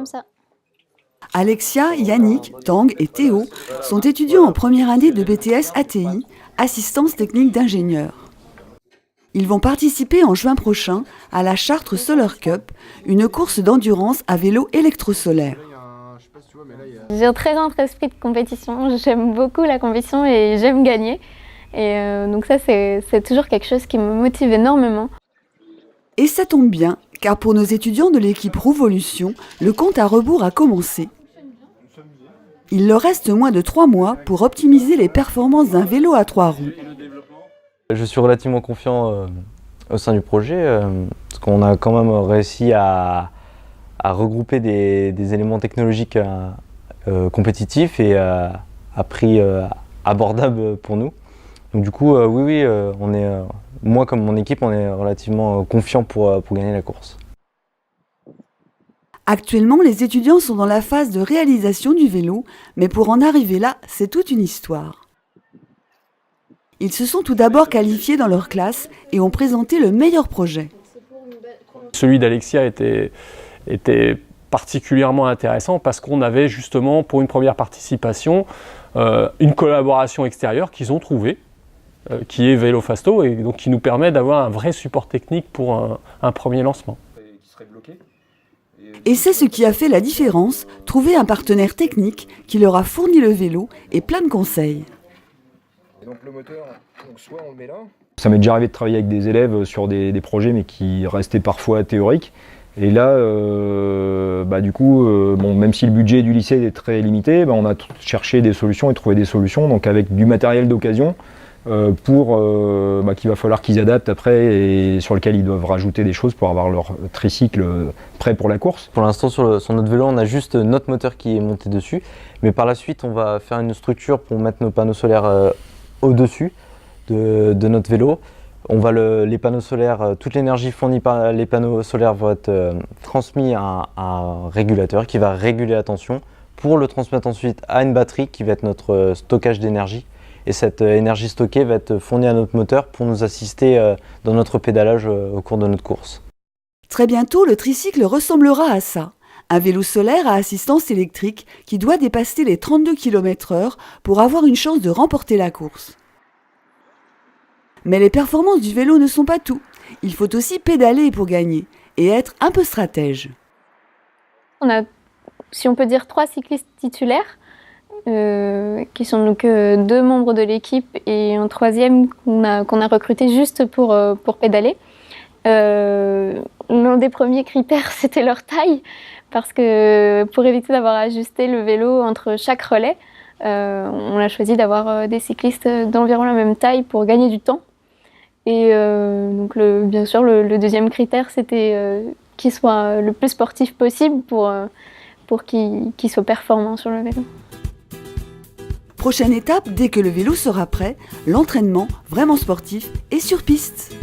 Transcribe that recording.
ça. Alexia, Yannick, Tang et Théo sont étudiants en première année de BTS ATI, assistance technique d'ingénieur. Ils vont participer en juin prochain à la Chartres Solar Cup, une course d'endurance à vélo électrosolaire. J'ai un très grand esprit de compétition, j'aime beaucoup la compétition et j'aime gagner. Et donc ça, c'est toujours quelque chose qui me motive énormément. Et ça tombe bien, car pour nos étudiants de l'équipe Rouvolution, le compte à rebours a commencé. Il leur reste moins de 3 mois pour optimiser les performances d'un vélo à 3 roues. Je suis relativement confiant au sein du projet, parce qu'on a quand même réussi à regrouper des éléments technologiques compétitifs et à prix abordable pour nous. Donc du coup, oui, moi comme mon équipe, on est relativement confiant pour gagner la course. Actuellement, les étudiants sont dans la phase de réalisation du vélo, mais pour en arriver là, c'est toute une histoire. Ils se sont tout d'abord qualifiés dans leur classe et ont présenté le meilleur projet. Celui d'Alexia était particulièrement intéressant parce qu'on avait justement, pour une première participation, une collaboration extérieure qu'ils ont trouvée, qui est Vélofasto, et donc qui nous permet d'avoir un vrai support technique pour un premier lancement. Et c'est ce qui a fait la différence, trouver un partenaire technique qui leur a fourni le vélo et plein de conseils. Et donc le moteur, soit on le met là. Ça m'est déjà arrivé de travailler avec des élèves sur des projets mais qui restaient parfois théoriques. Et là, du coup, même si le budget du lycée est très limité, on a cherché des solutions et trouvé des solutions, donc avec du matériel d'occasion qu'il va falloir qu'ils adaptent après et sur lequel ils doivent rajouter des choses pour avoir leur tricycle prêt pour la course. Pour l'instant, sur notre vélo, on a juste notre moteur qui est monté dessus, mais par la suite, on va faire une structure pour mettre nos panneaux solaires au-dessus de notre vélo. Les panneaux solaires, toute l'énergie fournie par les panneaux solaires va être transmise à un régulateur qui va réguler la tension pour le transmettre ensuite à une batterie qui va être notre stockage d'énergie. Et cette énergie stockée va être fournie à notre moteur pour nous assister dans notre pédalage au cours de notre course. Très bientôt, le tricycle ressemblera à ça. Un vélo solaire à assistance électrique qui doit dépasser les 32 km/h pour avoir une chance de remporter la course. Mais les performances du vélo ne sont pas tout. Il faut aussi pédaler pour gagner et être un peu stratège. On a, si on peut dire, 3 cyclistes titulaires, qui sont donc 2 membres de l'équipe et un 3e qu'on a recruté juste pour pédaler. L'un des premiers critères, c'était leur taille, parce que pour éviter d'avoir à ajuster le vélo entre chaque relais, on a choisi d'avoir des cyclistes d'environ la même taille pour gagner du temps. Et donc bien sûr, le deuxième critère, c'était qu'ils soient le plus sportifs possible pour qu'ils soient performants sur le vélo. Prochaine étape, dès que le vélo sera prêt, l'entraînement, vraiment sportif, et sur piste.